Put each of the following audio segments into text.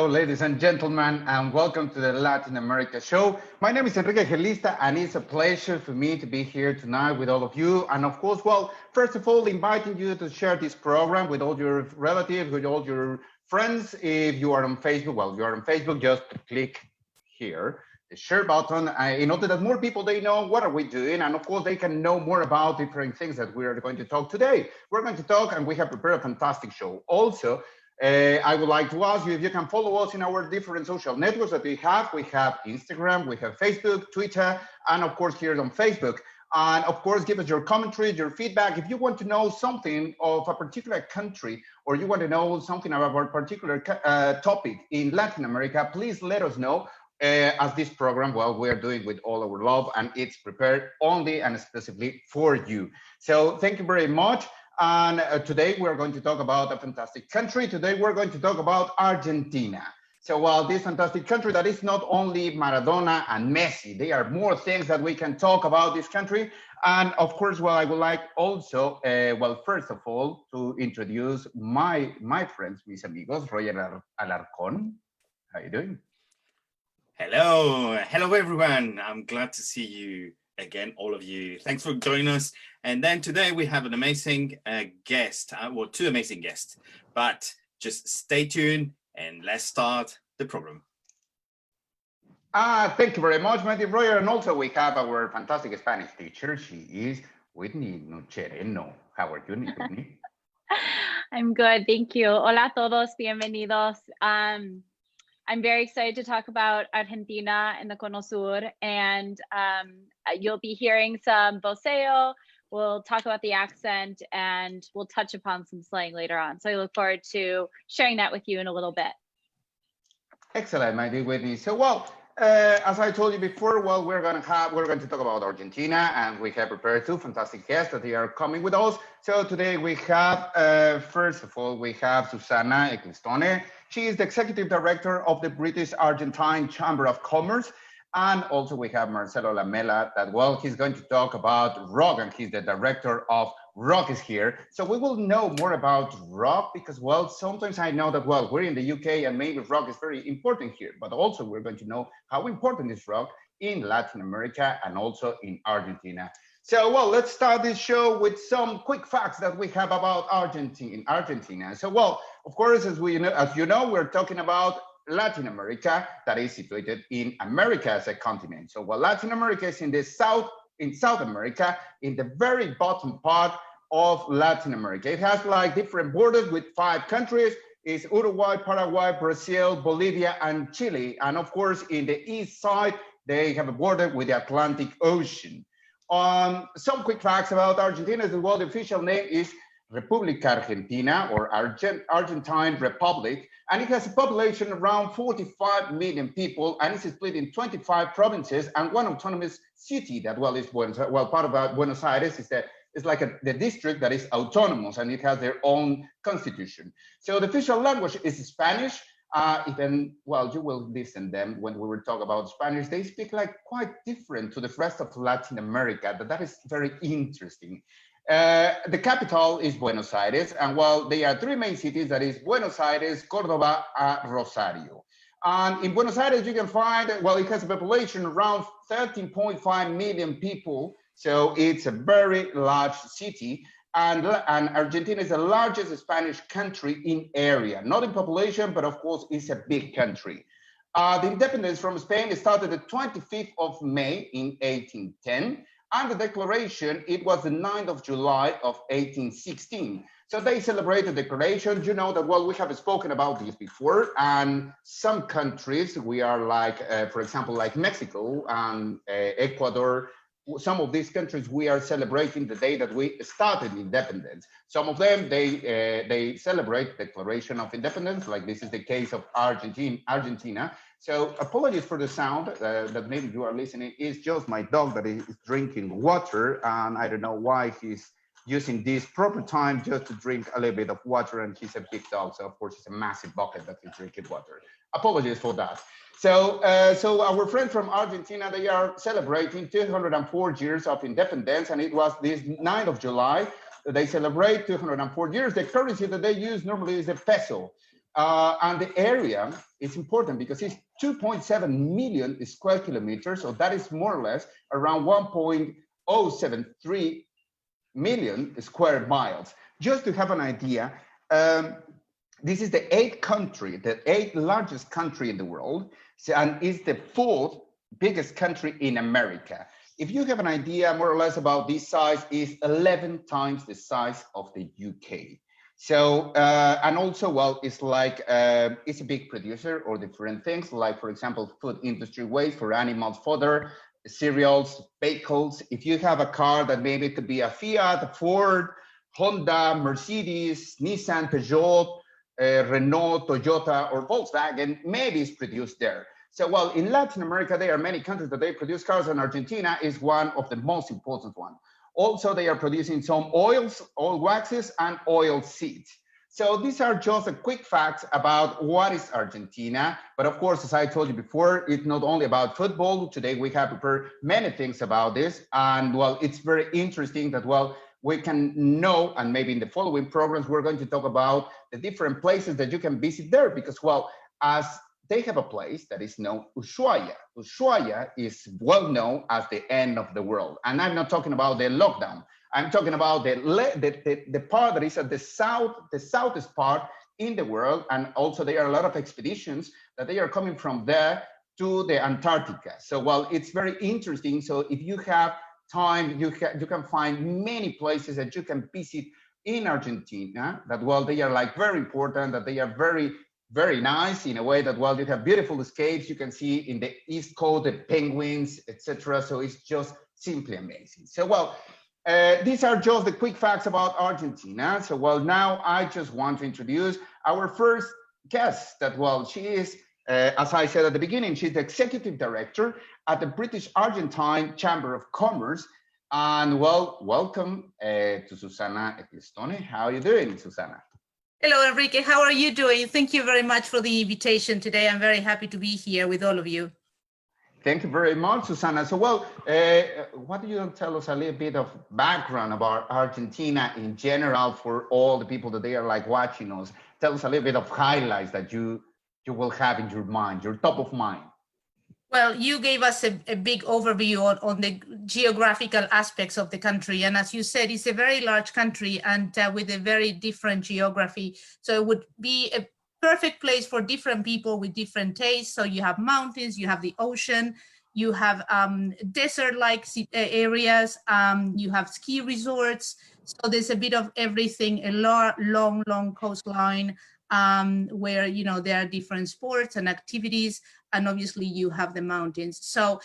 Hello, ladies and gentlemen, and welcome to the Latin America show. My name is Enrique Gelista, and it's a pleasure for me to be here tonight with all of you. And of course, well, first of all, inviting you to share this program with all your relatives, with all your friends. If you are on Facebook, well, if you are on Facebook, just click here, the share button, in order that more people, they know what are we doing. And of course, they can know more about different things that we are going to talk today. We're going to talk, and we have prepared a fantastic show. Also, I would like to ask you if you can follow us in our different social networks that we have. We have Instagram, we have Facebook, Twitter, and of course here on Facebook. And of course, give us your commentary, your feedback. If you want to know something of a particular country, or you want to know something about a particular topic in Latin America, please let us know. As this program, well, we are doing with all our love, and it's prepared only and specifically for you. So thank you very much. And today we're going to talk about a fantastic country. Today we're going to talk about Argentina. So while this fantastic country that is not only Maradona and Messi, there are more things that we can talk about this country. And of course, well, I would like also, well, first of all, to introduce my friends, mis amigos, Roger Alarcon. How are you doing? Hello everyone. I'm glad to see you again, all of you. Thanks for joining us. And then today we have an amazing guest, well, two amazing guests, but just stay tuned and let's start the program. Thank you very much, my dear Roger. And also we have our fantastic Spanish teacher. She is Whitney Nuchereno. How are you, Whitney? I'm good, thank you. Hola a todos, bienvenidos. I'm very excited to talk about Argentina and the Cono Sur, and you'll be hearing some voceo. We'll talk about the accent, and we'll touch upon some slang later on. So I look forward to sharing that with you in a little bit. Excellent, my dear Whitney. So, well, as I told you before, well, we're going to talk about Argentina, and we have prepared two fantastic guests that they are coming with us. So today we have, first of all, we have Susana Ecclestone. She is the executive director of the British Argentine Chamber of Commerce. And also we have Marcelo Lamela that, well, he's going to talk about rock, and he's the director of Rock is here. So we will know more about rock because, well, sometimes I know that, well, we're in the UK and maybe rock is very important here, but also we're going to know how important is rock in Latin America and also in Argentina. So, well, let's start this show with some quick facts that we have about Argentina. So, well, of course, as you know, we're talking about Latin America that is situated in America as a continent. So, well, Latin America is in South America, in the very bottom part of Latin America. It has like different borders with 5 countries. It's Uruguay, Paraguay, Brazil, Bolivia, and Chile. And of course, in the east side, they have a border with the Atlantic Ocean. Some quick facts about Argentina is that, well, the official name is República Argentina, or Argentine Republic, and it has a population around 45 million people, and it's split in 25 provinces and one autonomous city that, well, is part of Buenos Aires is like the district that is autonomous, and it has their own constitution. So the official language is Spanish. Even, well, you will listen them when we will talk about Spanish. They speak like quite different to the rest of Latin America, but that is very interesting. The capital is Buenos Aires, and well, there are 3 main cities, that is Buenos Aires, Cordoba, Rosario. And in Buenos Aires, you can find, well, it has a population around 13.5 million people, so it's a very large city. And Argentina is the largest Spanish country in area, not in population, but of course, it's a big country. The independence from Spain started the 25th of May in 1810. And the declaration, it was the 9th of July of 1816. So they celebrated the declaration. You know that, well, we have spoken about this before, and some countries, we are like, for example, like Mexico and Ecuador, some of these countries, we are celebrating the day that we started independence. Some of them, they celebrate Declaration of Independence, like this is the case of Argentina. So apologies for the sound that maybe you are listening. It's just my dog that is drinking water, and I don't know why he's using this proper time just to drink a little bit of water, and he's a big dog, so of course it's a massive bucket that he's drinking water. Apologies for that. So our friends from Argentina, they are celebrating 204 years of independence, and it was this 9th of July. They celebrate 204 years. The currency that they use normally is the peso. And the area is important because it's 2.7 million square kilometers. So that is more or less around 1.073 million square miles. Just to have an idea, this is the eighth largest country in the world, and is the fourth biggest country in America. If you have an idea more or less about this size, is 11 times the size of the UK. So, and also, well, it's like, it's a big producer or different things, like, for example, food industry waste for animals fodder, cereals, vehicles. If you have a car that maybe it could be a Fiat, Ford, Honda, Mercedes, Nissan, Peugeot, Renault, Toyota, or Volkswagen, maybe it's produced there. So, well, in Latin America, there are many countries that they produce cars, and Argentina is one of the most important ones. Also, they are producing some oils, oil waxes, and oil seeds. So these are just a quick facts about what is Argentina. But of course, as I told you before, it's not only about football. Today, we have prepared many things about this. And well, it's very interesting that, well, we can know, and maybe in the following programs, we're going to talk about the different places that you can visit there, because, well, as they have a place that is known Ushuaia. Ushuaia is well known as the end of the world. And I'm not talking about the lockdown. I'm talking about the part that is at the southest part in the world. And also there are a lot of expeditions that they are coming from there to the Antarctica. So, well, it's very interesting. So if you have time, you can find many places that you can visit in Argentina that, well, they are like very important, that they are very nice in a way that, well, you have beautiful escapes. You can see in the East Coast, the penguins, etc. So it's just simply amazing. So, well, these are just the quick facts about Argentina. So, well, now I just want to introduce our first guest that, well, she is, as I said at the beginning, she's the executive director at the British Argentine Chamber of Commerce. And, well, welcome to Susana Ecclestone. How are you doing, Susana? Hello, Enrique. How are you doing? Thank you very much for the invitation today. I'm very happy to be here with all of you. Thank you very much, Susana. So, well, what do you tell us a little bit of background about Argentina in general for all the people that they are like watching us? Tell us a little bit of highlights that you will have in your mind, your top of mind. Well, you gave us a big overview on the geographical aspects of the country. And as you said, it's a very large country and with a very different geography. So it would be a perfect place for different people with different tastes. So you have mountains, you have the ocean, you have desert-like areas, you have ski resorts. So there's a bit of everything, a long coastline where, you know, there are different sports and activities. And obviously you have the mountains. So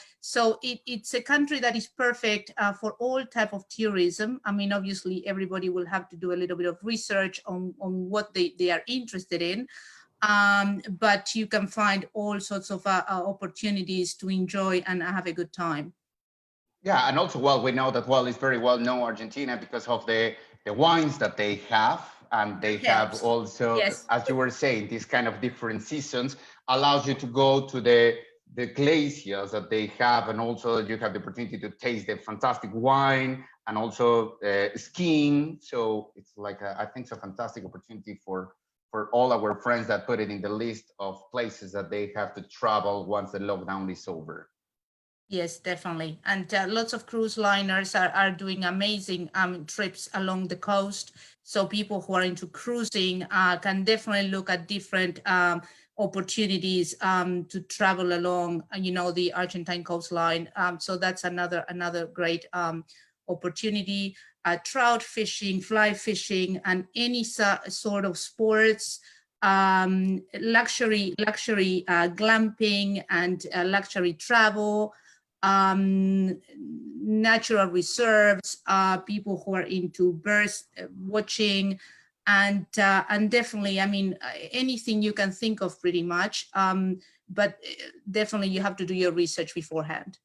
it's a country that is perfect for all type of tourism. I mean, obviously everybody will have to do a little bit of research on what they are interested in. But you can find all sorts of opportunities to enjoy and have a good time. Yeah, and also, well, we know that, well, it's very well known Argentina because of the wines that they have. And they have also, yes, as you were saying, these kind of different seasons allows you to go to the glaciers that they have, and also you have the opportunity to taste the fantastic wine and also skiing. So it's like I think it's a fantastic opportunity for all our friends that put it in the list of places that they have to travel once the lockdown is over. Yes, definitely. And lots of cruise liners are doing amazing trips along the coast. So people who are into cruising can definitely look at different opportunities to travel along, you know, the Argentine coastline. So that's another great opportunity. Trout fishing, fly fishing, and any sort of sports, luxury glamping and luxury travel. Natural reserves, people who are into birds watching, and definitely, I mean, anything you can think of pretty much, but definitely you have to do your research beforehand.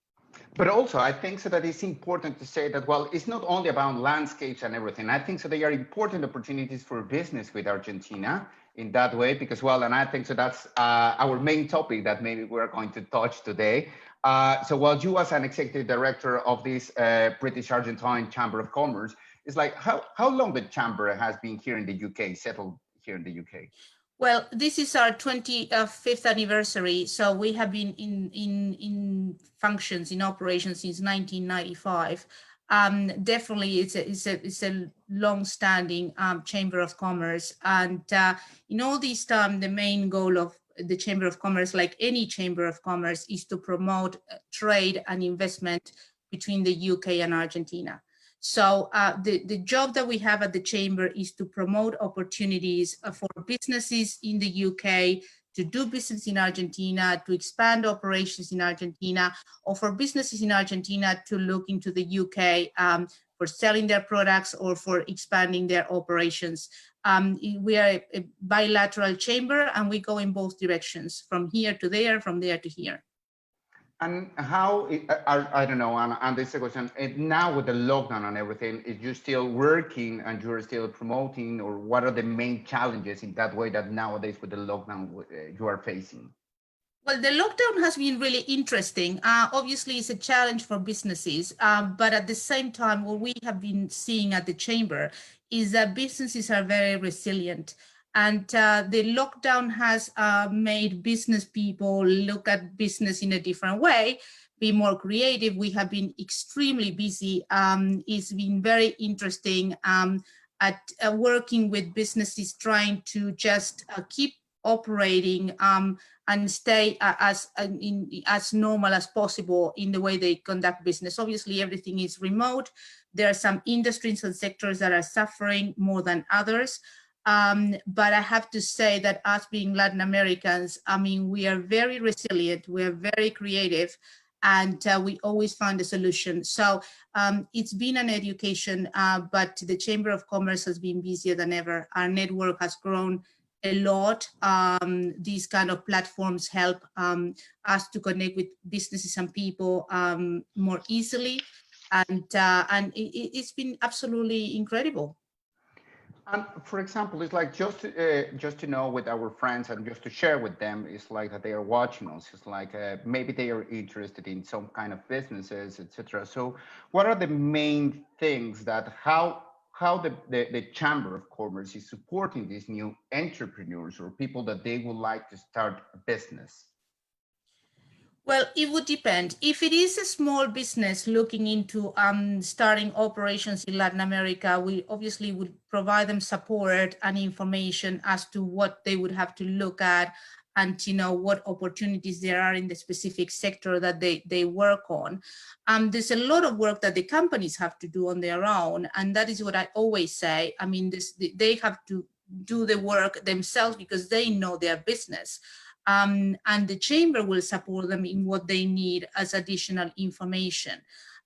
But also, I think so that it's important to say that, well, it's not only about landscapes and everything. I think so they are important opportunities for business with Argentina in that way, because, well, and I think so that's our main topic that maybe we're going to touch today. So while you as an executive director of this British Argentine Chamber of Commerce, it's like how long the chamber has been here in the UK, settled here in the UK? Well, this is our 25th anniversary, so we have been in functions, in operation since 1995. Definitely, it's a long-standing Chamber of Commerce, and in all this time, the main goal of the Chamber of Commerce, like any Chamber of Commerce, is to promote trade and investment between the UK and Argentina. So the job that we have at the Chamber is to promote opportunities for businesses in the UK to do business in Argentina, to expand operations in Argentina, or for businesses in Argentina to look into the UK for selling their products or for expanding their operations. We are a bilateral chamber, and we go in both directions, from here to there, from there to here. And how, I don't know, and this is a question, now with the lockdown and everything, is you still working and you're still promoting, or what are the main challenges in that way that nowadays with the lockdown you are facing? Well, the lockdown has been really interesting. Obviously, it's a challenge for businesses, but at the same time, what we have been seeing at the Chamber is that businesses are very resilient. And the lockdown has made business people look at business in a different way, be more creative. We have been extremely busy. It's been very interesting at working with businesses, trying to just keep operating and stay as normal as possible in the way they conduct business. Obviously, everything is remote. There are some industries and sectors that are suffering more than others. But I have to say that us being Latin Americans, I mean, we are very resilient, we are very creative, and we always find a solution. So it's been an education, but the Chamber of Commerce has been busier than ever. Our network has grown a lot. These kind of platforms help us to connect with businesses and people more easily. And it's been absolutely incredible. And for example, it's like just to know with our friends and just to share with them, it's like that they are watching us. It's like maybe they are interested in some kind of businesses, etc. So, what are the main things that how the Chamber of Commerce is supporting these new entrepreneurs or people that they would like to start a business? Well, it would depend. If it is a small business looking into starting operations in Latin America, we obviously would provide them support and information as to what they would have to look at and what opportunities there are in the specific sector that they work on. There's a lot of work that the companies have to do on their own, and that is what I always say. I mean, they have to do the work themselves because they know their business. And the Chamber will support them in what they need as additional information.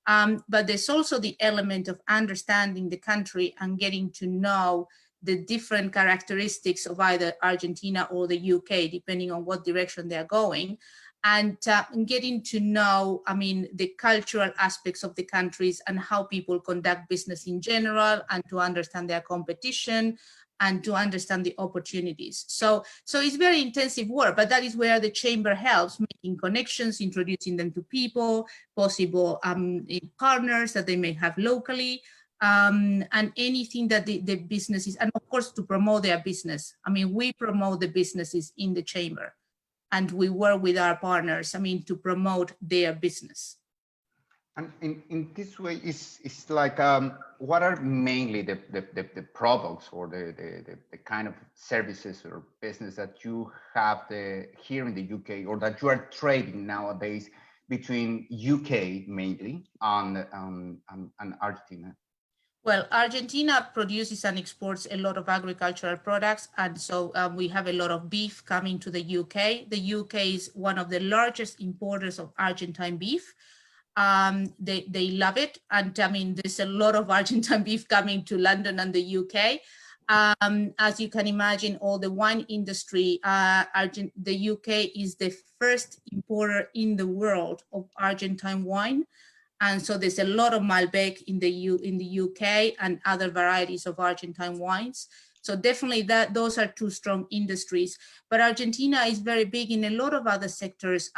But there's also the element of understanding the country and getting to know the different characteristics of either Argentina or the UK, depending on what direction they're going, and getting to know, I mean, the cultural aspects of the countries and how people conduct business in general, and to understand their competition, and to understand the opportunities. So it's very intensive work, but that is where the Chamber helps, making connections, introducing them to people, possible partners that they may have locally, and anything that the businesses, and of course to promote their business. I mean, we promote the businesses in the Chamber, and we work with our partners, I mean, to promote their business. And in this way, it's like, what are mainly the products or the kind of services or business that you have here in the UK, or that you are trading nowadays between UK mainly and Argentina? Well, Argentina produces and exports a lot of agricultural products, and so we have a lot of beef coming to the UK. The UK is one of the largest importers of Argentine beef. They love it, and I mean, there's a lot of Argentine beef coming to London and the UK. As you can imagine, all the wine industry, the UK is the first importer in the world of Argentine wine. And so there's a lot of Malbec in the UK and other varieties of Argentine wines. So definitely those are two strong industries. But Argentina is very big in a lot of other sectors.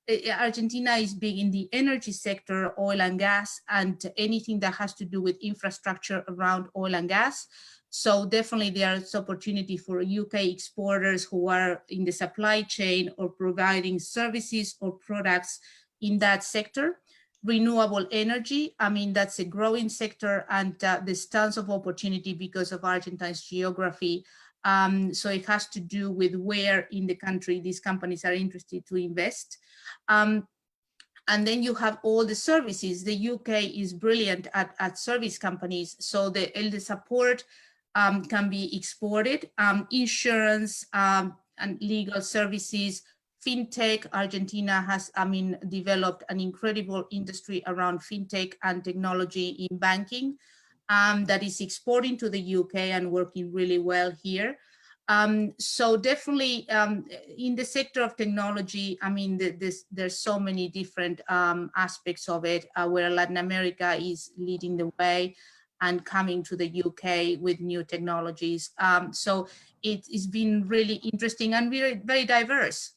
Argentina is big in the energy sector, oil and gas, and anything that has to do with infrastructure around oil and gas. So definitely there's opportunity for UK exporters who are in the supply chain or providing services or products in that sector. Renewable energy, I mean, that's a growing sector, and there's tons of opportunity because of Argentine's geography. So it has to do with where in the country these companies are interested to invest. And then you have all the services. The UK is brilliant at service companies. So the support can be exported, insurance and legal services, fintech. Argentina has, developed an incredible industry around fintech and technology in banking that is exporting to the UK and working really well here. So definitely in the sector of technology, I mean, there's so many different aspects of it where Latin America is leading the way and coming to the UK with new technologies. So it's been really interesting and very, very diverse.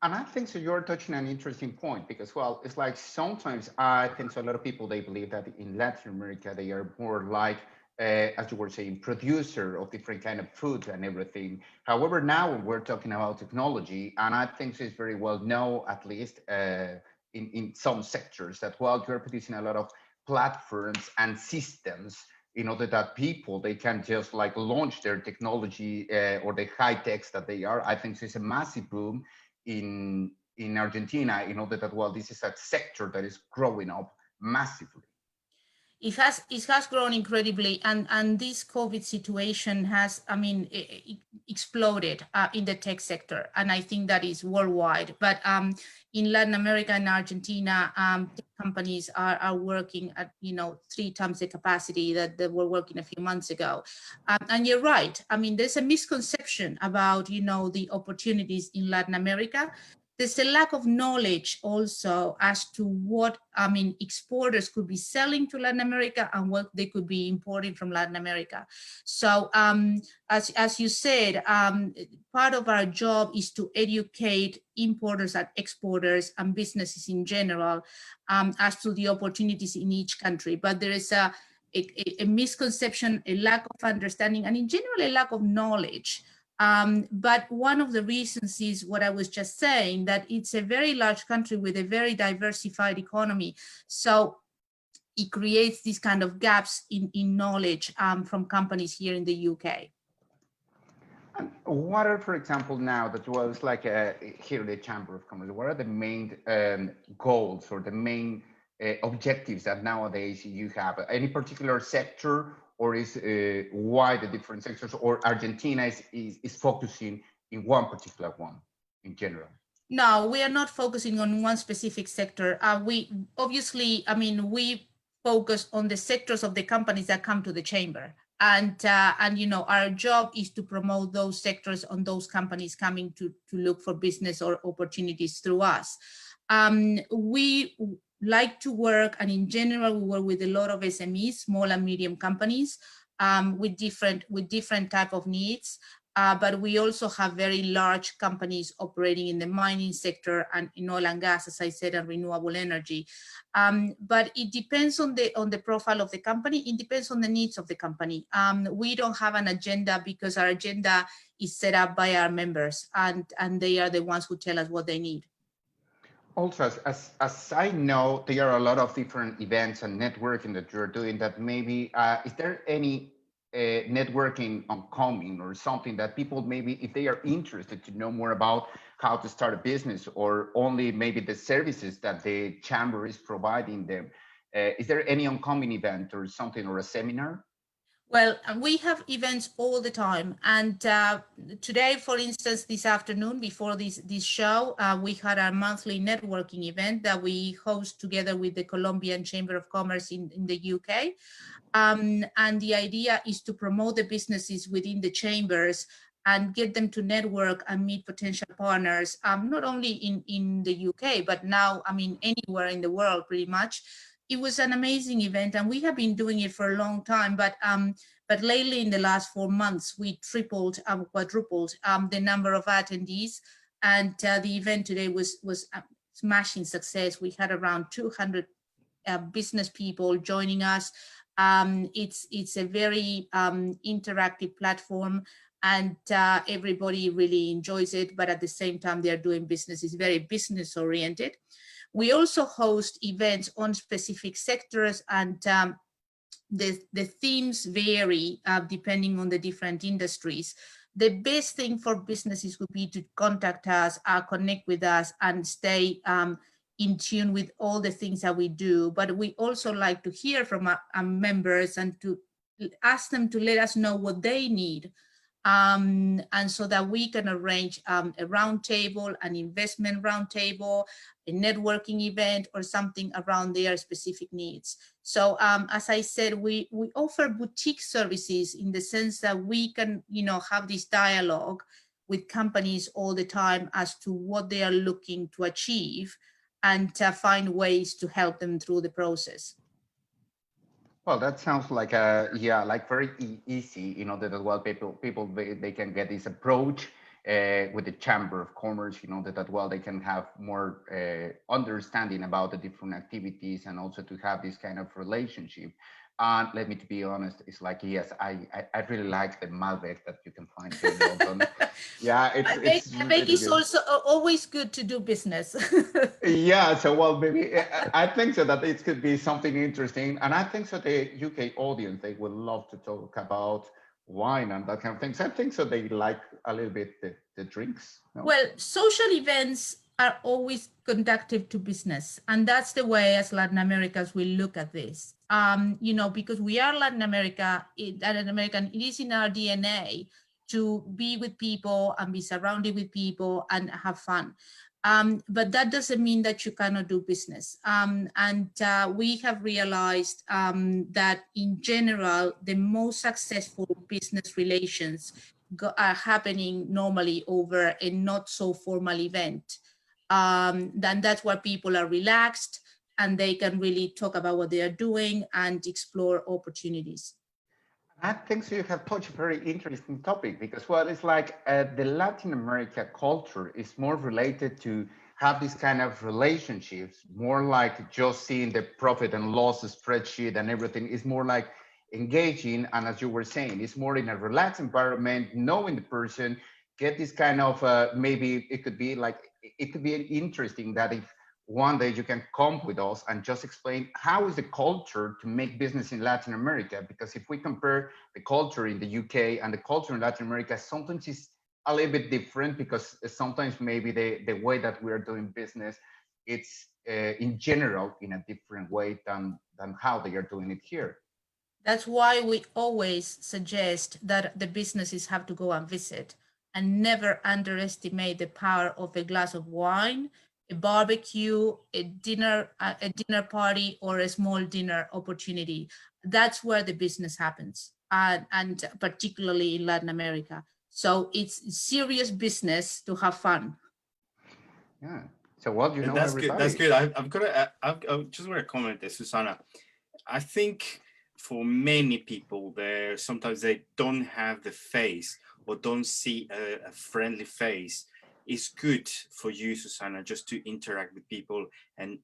And I think so you're touching an interesting point because, well, it's like sometimes I think so a lot of people, they believe that in Latin America, they are more like, as you were saying, producer of different kind of food and everything. However, now we're talking about technology, and I think so it's very well known, at least in some sectors, that, well, you're producing a lot of platforms and systems in order that people, they can just like launch their technology or the high techs that they are. I think it's a massive boom in Argentina in order that, well, this is a sector that is growing up massively. It has grown incredibly, and this COVID situation has, exploded in the tech sector, and I think that is worldwide. But in Latin America and Argentina, tech companies are working at 3 times the capacity that they were working a few months ago. And you're right. I mean, there's a misconception about the opportunities in Latin America. There's a lack of knowledge also as to what, exporters could be selling to Latin America and what they could be importing from Latin America. So as you said, part of our job is to educate importers and exporters and businesses in general as to the opportunities in each country. But there is a misconception, a lack of understanding, and in general, a lack of knowledge. But one of the reasons is what I was just saying, that it's a very large country with a very diversified economy. So it creates these kind of gaps in knowledge from companies here in the UK. And what are, for example, now that was like here in the Chamber of Commerce, what are the main goals or the main objectives that nowadays you have? Any particular sector, or is why the different sectors, or Argentina is focusing in one particular one in general? No, we are not focusing on one specific sector. We obviously, we focus on the sectors of the companies that come to the chamber. And our job is to promote those sectors on those companies coming to look for business or opportunities through us. We like to work, and in general, we work with a lot of SMEs, small and medium companies, with different type of needs. But we also have very large companies operating in the mining sector and in oil and gas, as I said, and renewable energy. But it depends on the profile of the company. It depends on the needs of the company. We don't have an agenda because our agenda is set up by our members, and they are the ones who tell us what they need. Also, as I know, there are a lot of different events and networking that you're doing that maybe, is there any networking oncoming or something that people maybe, if they are interested to know more about how to start a business or only maybe the services that the chamber is providing them, is there any oncoming event or something or a seminar? Well, we have events all the time, and today, for instance, this afternoon before this show, we had our monthly networking event that we host together with the Colombian Chamber of Commerce in the UK. And the idea is to promote the businesses within the chambers and get them to network and meet potential partners, not only in the UK, but now, anywhere in the world, pretty much. It was an amazing event, and we have been doing it for a long time, but lately in the last 4 months, we tripled, quadrupled the number of attendees, and the event today was smashing success. We had around 200 business people joining us. It's a very interactive platform, and everybody really enjoys it, but at the same time they're doing business. It's very business oriented. We also host events on specific sectors, and the themes vary depending on the different industries. The best thing for businesses would be to contact us, connect with us, and stay in tune with all the things that we do. But we also like to hear from our members and to ask them to let us know what they need. And so that we can arrange a roundtable, an investment roundtable, a networking event, or something around their specific needs. So as I said, we offer boutique services in the sense that we can, have this dialogue with companies all the time as to what they are looking to achieve, and find ways to help them through the process. Well, that sounds like like very easy, that as well people they can get this approach with the Chamber of Commerce, that as well they can have more understanding about the different activities, and also to have this kind of relationship. And let me to be honest, it's like, yes, I really like the Malbec that you can find here in London. Yeah, it's Malbec is also always good to do business. Yeah, so well, maybe I think so that it could be something interesting, and I think so the UK audience, they would love to talk about wine and that kind of thing. So I think so they like a little bit the drinks. No? Well, social events are always conducive to business, and that's the way as Latin Americans we look at this. Because we are Latin American, it is in our DNA to be with people and be surrounded with people and have fun. But that doesn't mean that you cannot do business. We have realized that in general, the most successful business relations are happening normally over a not so formal event. Then that's where people are relaxed and they can really talk about what they are doing and explore opportunities. I think so you have touched a very interesting topic, because well, it's like the Latin America culture is more related to have this kind of relationships, more like just seeing the profit and loss spreadsheet and everything. Is more like engaging, and as you were saying, it's more in a relaxed environment, knowing the person, get this kind of maybe it could be interesting that if one day you can come with us and just explain how is the culture to make business in Latin America. Because if we compare the culture in the UK and the culture in Latin America, sometimes it's a little bit different, because sometimes maybe the way that we are doing business, it's in general in a different way than how they are doing it here. That's why we always suggest that the businesses have to go and visit, and never underestimate the power of a glass of wine, a barbecue, a dinner party, or a small dinner opportunity. That's where the business happens, and particularly in Latin America. So it's serious business to have fun. Yeah. So what do you know? That's everybody? good. That's good. I just want to comment there, Susana. I think for many people, sometimes they don't have the face or don't see a friendly face. It's good for you, Susana, just to interact with people and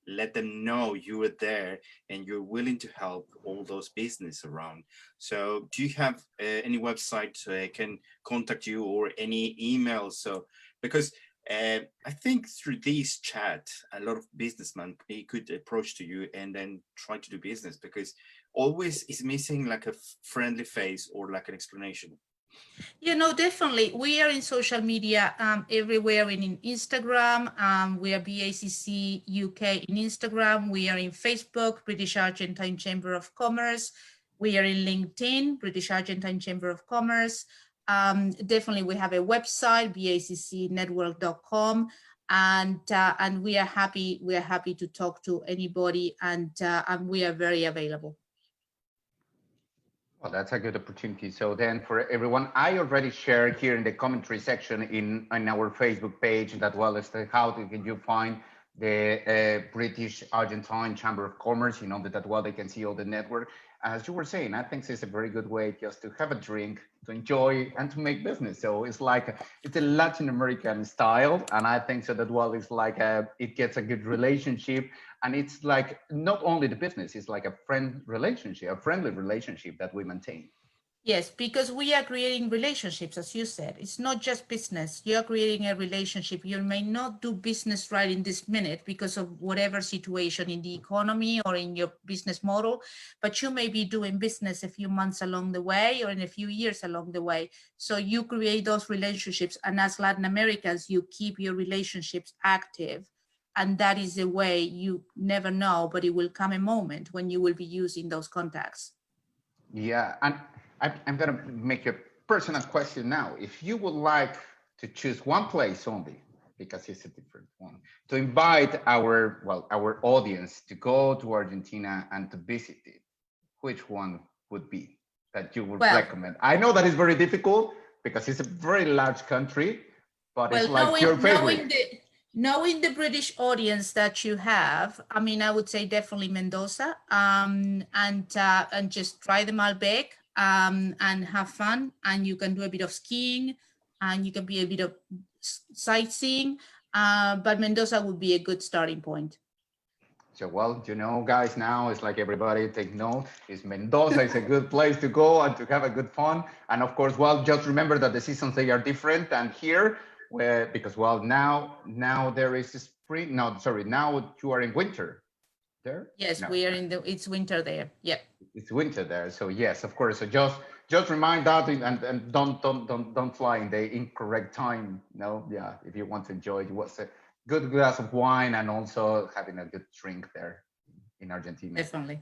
let them know you are there and you're willing to help all those business around. So do you have any website so I can contact you, or any emails? So because I think through this chat, a lot of businessmen could approach to you and then try to do business, because always is missing like a friendly face or like an explanation. Definitely. We are in social media everywhere. In Instagram, we are BACC UK in Instagram. We are in Facebook, British Argentine Chamber of Commerce. We are in LinkedIn, British Argentine Chamber of Commerce. Definitely, we have a website, baccnetwork.com, and we are happy. We are happy to talk to anybody, and we are very available. Well, that's a good opportunity. So then for everyone, I already shared here in the commentary section in our Facebook page that well as to how can you find the British Argentine Chamber of Commerce, that well they can see all the network. As you were saying, I think it's a very good way just to have a drink, to enjoy, and to make business. So it's like it's a Latin American style, and I think so that well, it's like it gets a good relationship, and it's like not only the business, it's like a friendly relationship that we maintain. Yes, because we are creating relationships, as you said. It's not just business. You're creating a relationship. You may not do business right in this minute because of whatever situation in the economy or in your business model, but you may be doing business a few months along the way or in a few years along the way. So you create those relationships. And as Latin Americans, you keep your relationships active. And that is a way you never know, but it will come a moment when you will be using those contacts. Yeah, and I'm going to make a personal question now. If you would like to choose one place only, because it's a different one, to invite our audience to go to Argentina and to visit it, which one would be that you would recommend? I know that it's very difficult because it's a very large country, but it's like your favorite. Knowing the British audience that you have, I mean, I would say definitely Mendoza, and just try the Malbec, and have fun, and you can do a bit of skiing, and you can be a bit of sightseeing, but Mendoza would be a good starting point. So, well, you know, guys, now it's like everybody take note. Is Mendoza is a good place to go and to have a good fun. And of course, well, just remember that the seasons, they are different. And here, because well, now there is a spring. No, sorry, now you are in winter. There? Yes, no. We are in it's winter there. Yep. It's winter there. So yes, of course. So just remind that and don't fly in the incorrect time. No, yeah. If you want to enjoy it, what's a good glass of wine and also having a good drink there in Argentina. Definitely.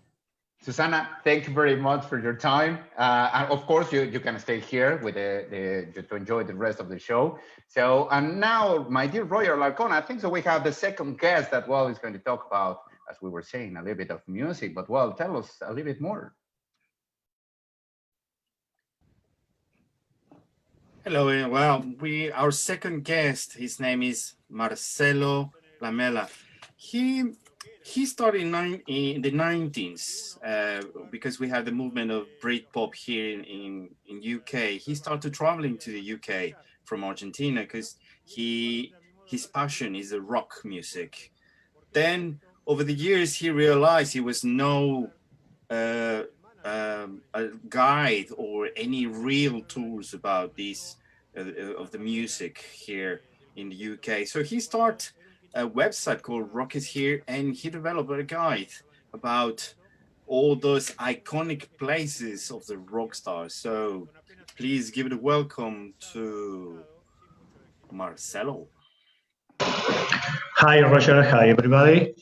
Susana, thank you very much for your time. And of course, you can stay here with to enjoy the rest of the show. So, and now, my dear Roy Alarcon, I think so we have the second guest that, well, is going to talk about, as we were saying, a little bit of music, but well, tell us a little bit more. Hello, well, our second guest, his name is Marcelo Lamela. He started in the 90s because we had the movement of Britpop here in UK. He started traveling to the UK from Argentina because his passion is the rock music. Then over the years, he realized he was no a guide or any real tools about this of the music here in the UK. So he started a website called Rock is Here, and he developed a guide about all those iconic places of the rock stars. So please give it a welcome to Marcelo. Hi, Roger. Hi, everybody.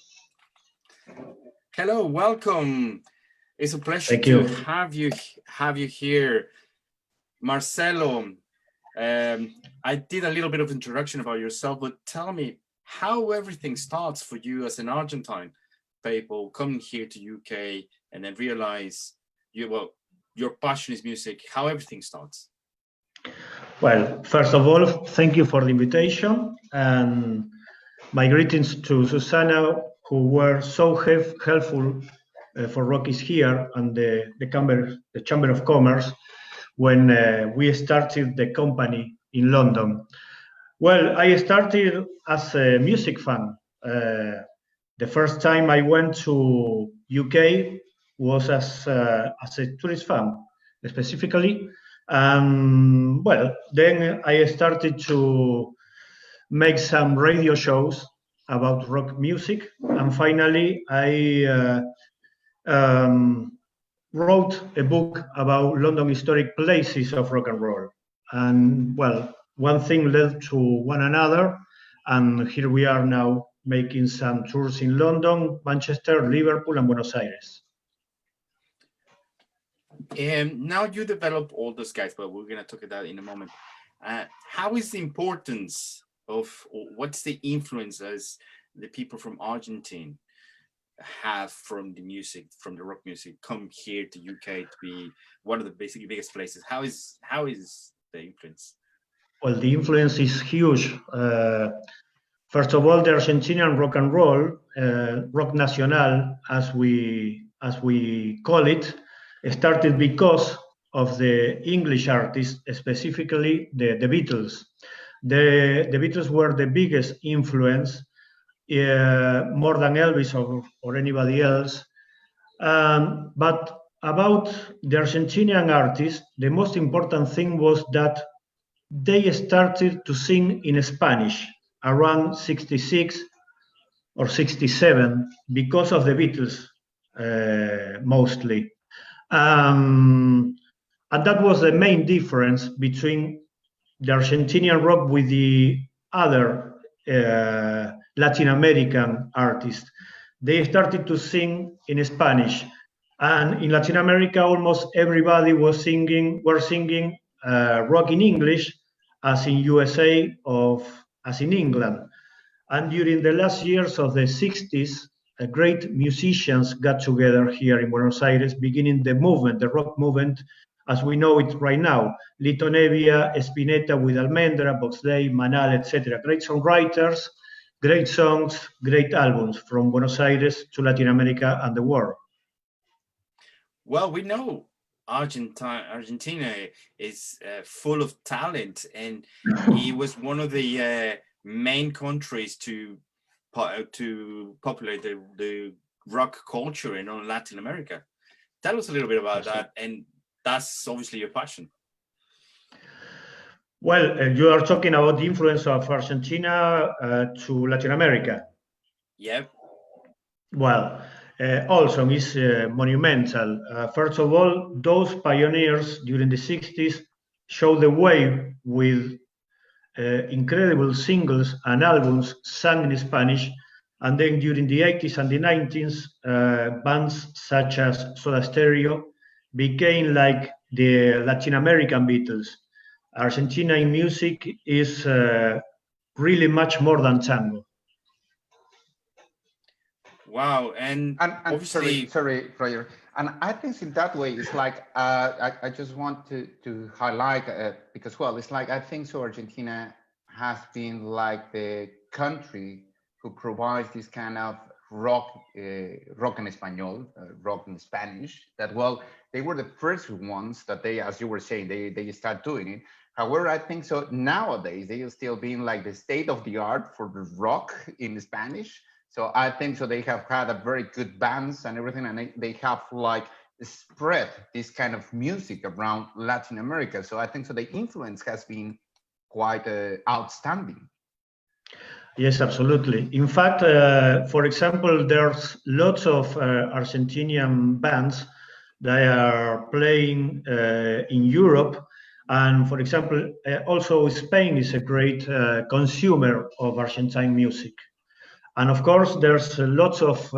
Hello, welcome. It's a pleasure to have you here, Marcelo. I did a little bit of introduction about yourself, but tell me how everything starts for you as an Argentine people coming here to UK and then realize your passion is music, how everything starts. Well, first of all, thank you for the invitation, and my greetings to Susana, who were so helpful for Rock is Here and the Chamber of Commerce when we started the company in London. Well, I started as a music fan. The first time I went to UK was as a tourist fan, specifically. Well, then I started to make some radio shows about rock music, and finally I wrote a book about London historic places of rock and roll. And well, one thing led to one another, and here we are now making some tours in London, Manchester, Liverpool, and Buenos Aires. And now you develop all those guys, but we're going to talk about that in a moment. How is the importance of, or what's the influence as the people from Argentina have from the music, from the rock music, come here to UK to be one of the basically biggest places? How is the influence? Well, the influence is huge. First of all, the Argentinian rock and roll, rock nacional, as we call it, started because of the English artists, specifically the Beatles. The Beatles were the biggest influence, more than Elvis or anybody else. But about the Argentinian artists, the most important thing was that they started to sing in Spanish around 66 or 67 because of the Beatles, mostly. And that was the main difference between the Argentinian rock with the other Latin American artists. They started to sing in Spanish, and in Latin America, almost everybody were singing rock in English, as in USA or as in England. And during the last years of the 60s, great musicians got together here in Buenos Aires, beginning the movement, the rock movement, as we know it right now. Lito Nevia, Spinetta with Almendra, Box Day, Manal, etc. Great songwriters, great songs, great albums from Buenos Aires to Latin America and the world. Well, we know Argentina is full of talent, and it was one of the main countries to populate the rock culture in Latin America. Tell us a little bit about that, and that's obviously your passion. Well, you are talking about the influence of Argentina to Latin America. Yep. Well, also is monumental. First of all, those pioneers during the 60s showed the way with incredible singles and albums sung in Spanish. And then during the 80s and the 90s, bands such as Soda Stereo became like the Latin American Beatles. Argentina in music is really much more than tango. Wow, and obviously, sorry, Roger. And I think in that way, it's like I just want to highlight because, well, it's like I think so. Argentina has been like the country who provides this kind of rock en español, rock in Spanish. That, well, they were the first ones that they, as you were saying, they start doing it. However, I think so nowadays they are still being like the state of the art for the rock in Spanish. So I think so they have had a very good bands and everything, and they have like spread this kind of music around Latin America. So I think so the influence has been quite outstanding. Yes, absolutely. In fact, for example, there's lots of Argentinian bands that are playing in Europe. And for example, also Spain is a great consumer of Argentine music. And of course, there's lots of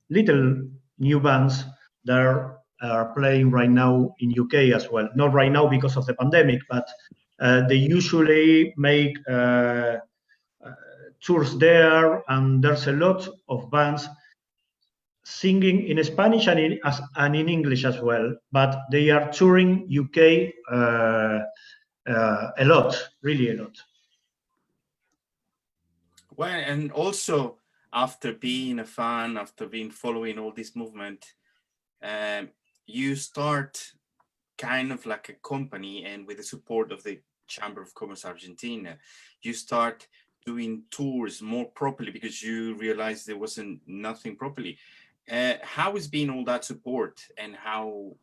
little new bands that are playing right now in UK as well. Not right now because of the pandemic, but they usually make tours there, and there's a lot of bands singing in Spanish and in English as well. But they are touring UK a lot, really a lot. Well, and also after being a fan, after being following all this movement, you start kind of like a company, and with the support of the Chamber of Commerce Argentina, you start doing tours more properly because you realize there wasn't nothing properly. How has been all that support, and how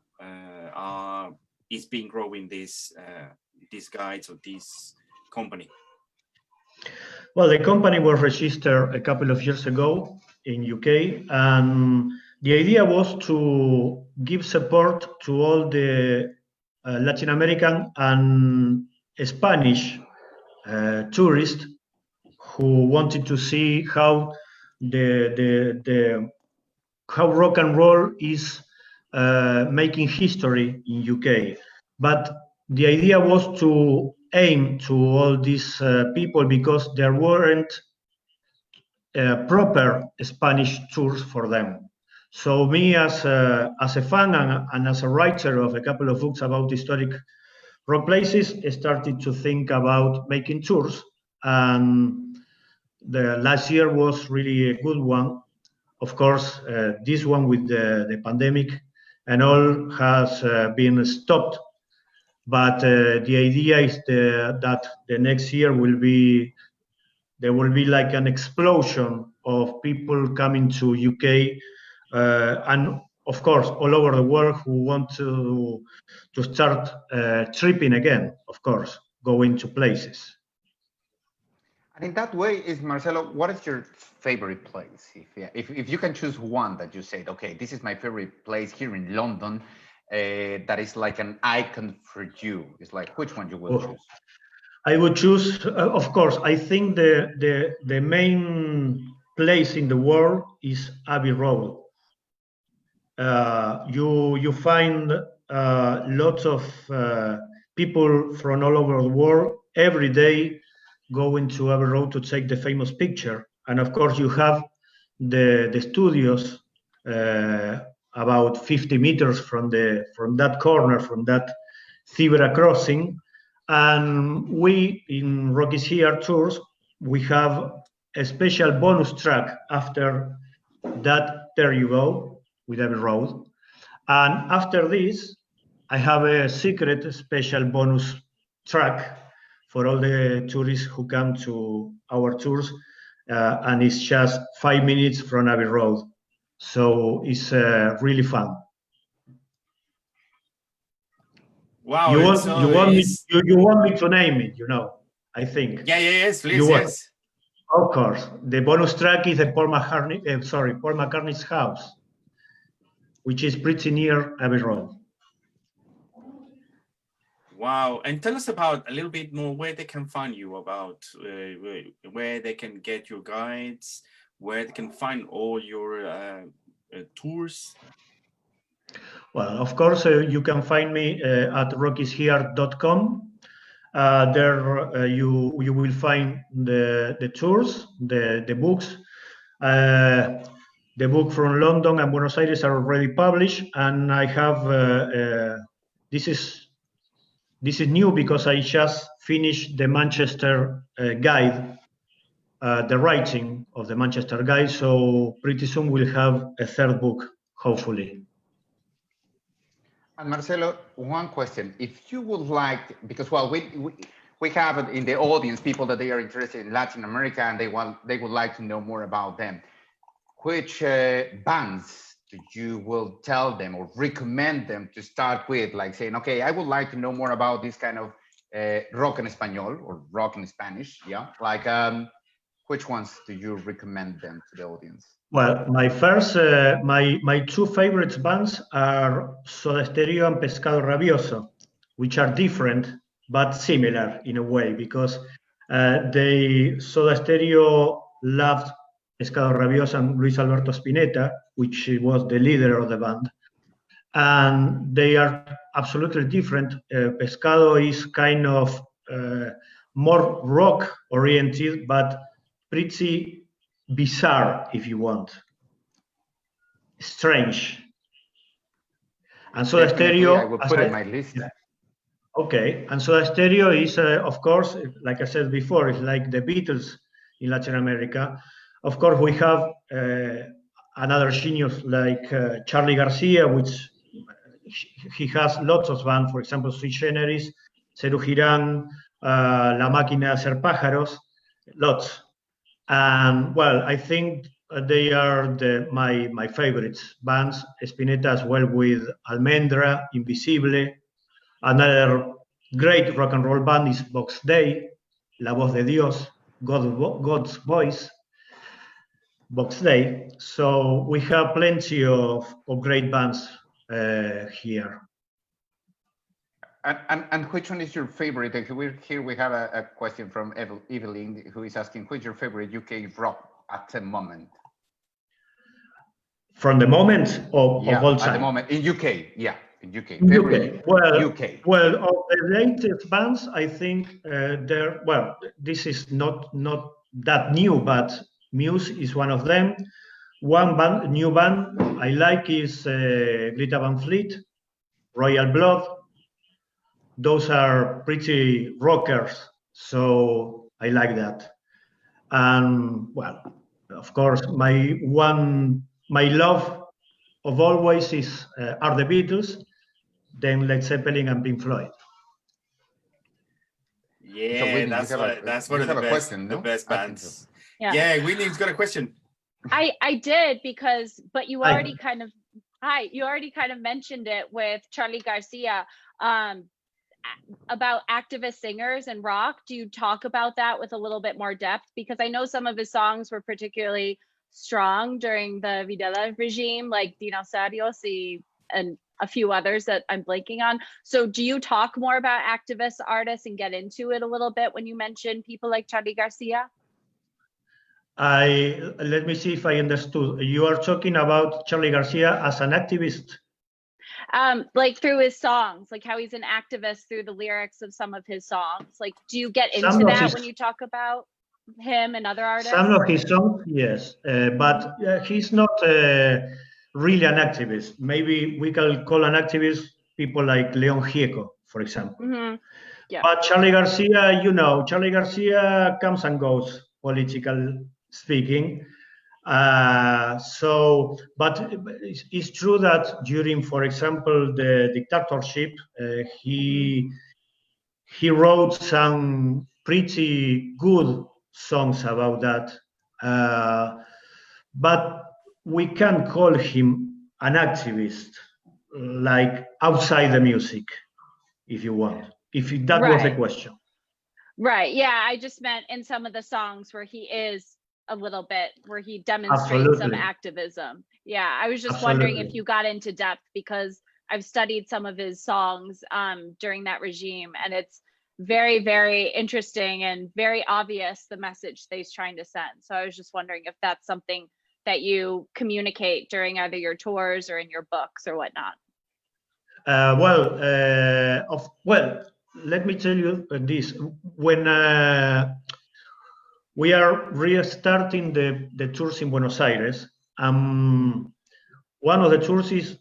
is being growing these guides or this company? Well, the company was registered a couple of years ago in UK, and the idea was to give support to all the Latin American and Spanish tourists who wanted to see how how rock and roll is making history in UK. But the idea was to aim to all these people because there weren't proper Spanish tours for them. So me as a fan and as a writer of a couple of books about historic rock places, started to think about making tours. And the last year was really a good one. Of course, this one with the pandemic and all has been stopped. But the idea is that the next year there will be like an explosion of people coming to UK, and of course all over the world who want to start tripping again, of course, going to places. And in that way, is Marcelo, what is your favorite place? If you can choose one that you said, okay, this is my favorite place here in London, that is like an icon for you. It's like, which one you will choose? I would choose, of course, I think the main place in the world is Abbey Road. You find lots of people from all over the world every day going to Abbey Road to take the famous picture. And of course, you have the studios about 50 meters from that corner, from that zebra crossing. And we in Rockies Here Tours, we have a special bonus track after that. There you go with Abbey Road. And after this, I have a secret special bonus track for all the tourists who come to our tours, and it's just 5 minutes from Abbey Road. So it's really fun. Wow. You want me to name it, you know, I think. Yeah, yes, please, yes. Of course. The bonus track is the Paul McCartney's house, which is pretty near Abbey Road. Wow. And tell us about a little bit more where they can find you, about where they can get your guides, where they can find all your tours. Well, of course, you can find me at rockieshere.com. There you will find the tours, the books. The book from London and Buenos Aires are already published, and I have this is new because I just finished the Manchester guide, the writing of the Manchester guide. So pretty soon we'll have a third book, hopefully. And Marcelo, one question: if you would like, because well, we have in the audience people that they are interested in Latin America and they would like to know more about them. Which bands you will tell them or recommend them to start with, like saying, okay, I would like to know more about this kind of rock en español or rock in Spanish, yeah? Like, which ones do you recommend them to the audience? Well, my first, my two favorite bands are Soda Stereo and Pescado Rabioso, which are different but similar in a way, because Soda Stereo loved Pescado Rabioso and Luis Alberto Spinetta, which was the leader of the band. And they are absolutely different. Pescado is kind of more rock oriented, but pretty bizarre, if you want. Strange. And Soda Stereo, I will put it in my list. Okay, and Soda Stereo is, of course, like I said before, it's like the Beatles in Latin America. Of course, we have another genius like Charlie Garcia, which he has lots of bands, for example, Sui Generis, Serú Girán, La Máquina de Hacer Pájaros, lots. And well, I think they are my favorites bands. Spinetta as well with Almendra, Invisible. Another great rock and roll band is Box Day, La Voz de Dios, God's Voice, Box Day. So we have plenty of great bands here. And which one is your favorite? Here we have a question from Evelyn, who is asking, which is your favorite UK rock at the moment? From the moment of all time? At the moment, in UK, yeah. In UK. Well, of the latest bands, I think this is not that new, but Muse is one of them. One new band I like is Greta Van Fleet, Royal Blood. Those are pretty rockers, so I like that. And well, of course, my love of always are the Beatles, then Led Zeppelin and Pink Floyd. Yeah, So Whitney, that's one of the best, question, the no? best I think bands. so. Yeah. Whitney's got a question. I did but you Hi. already kind of mentioned it with Charlie Garcia about activist singers and rock. Do you talk about that with a little bit more depth? Because I know some of his songs were particularly strong during the Videla regime, like Dinosaurios and a few others that I'm blanking on. So do you talk more about activist artists and get into it a little bit when you mention people like Charlie Garcia? Let me see if I understood. You are talking about Charlie Garcia as an activist? Like through his songs, like how he's an activist through the lyrics of some of his songs. Like, do you get into that when you talk about him and other artists? Some of his songs, yes, but he's not really an activist. Maybe we can call an activist people like Leon Gieco, for example. Mm-hmm. Yeah. But Charlie Garcia, Charlie Garcia comes and goes, political speaking. But it's true that during, for example, the dictatorship, he wrote some pretty good songs about that. But we can call him an activist, like outside the music, if you want. If that was the question. Right. Yeah, I just meant in some of the songs where he is a little bit, where he demonstrates some activism. Yeah, I was just wondering if you got into depth, because I've studied some of his songs during that regime, and it's very, very interesting and very obvious the message that he's trying to send. So I was just wondering if that's something that you communicate during either your tours or in your books or whatnot. Let me tell you this. When we are restarting the tours in Buenos Aires, one of the tours is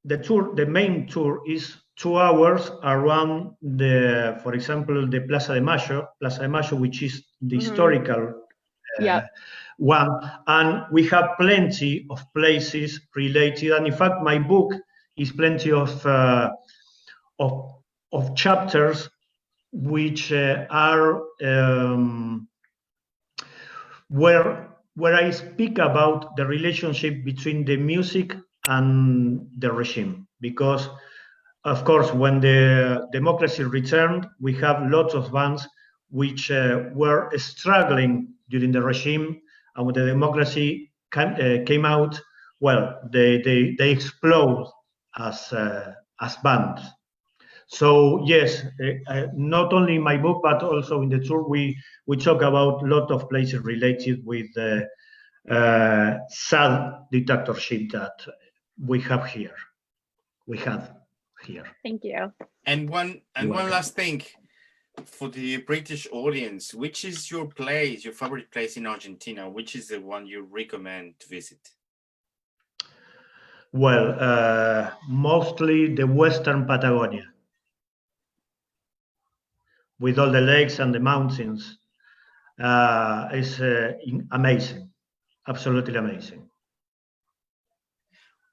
the main tour is 2 hours around for example, the Plaza de Mayo, which is the historical one, and we have plenty of places related. And in fact, my book is plenty of chapters which are where I speak about the relationship between the music and the regime, because of course when the democracy returned, we have lots of bands which were struggling during the regime, and when the democracy came out, well, they explode as bands. So yes, not only in my book, but also in the tour, we talk about a lot of places related with the sad dictatorship that we have here. We have here. Thank you. And one last thing for the British audience: which is your favorite place in Argentina? Which is the one you recommend to visit? Well, mostly the Western Patagonia, with all the lakes and the mountains. It's amazing, absolutely amazing.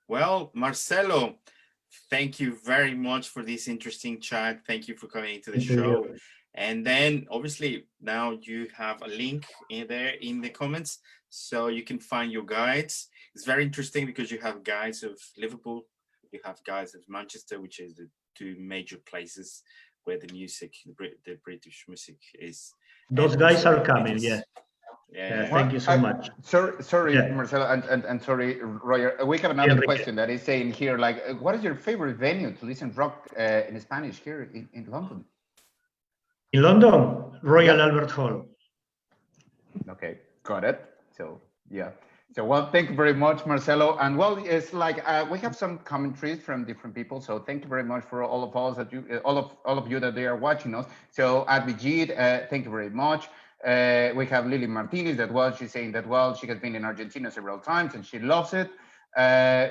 Well, Marcelo, thank you very much for this interesting chat. Thank you for coming into the show. And then obviously now you have a link in there in the comments, so you can find your guides. It's very interesting because you have guides of Liverpool, you have guides of Manchester, which is the 2 major places where the music, the British music is. Those guys are coming, yeah. Thank you so much. Sorry, Marcelo, and sorry, Roger. We have another question that is saying here, like, what is your favorite venue to listen rock in Spanish here in London? In London, Royal Albert Hall. Okay, got it. So yeah. So well, thank you very much, Marcelo. And well, it's like we have some commentaries from different people. So thank you very much for all of us that you, all of you that they are watching us. So at Vijit, thank you very much. We have Lily Martinez that she's saying that she has been in Argentina several times and she loves it.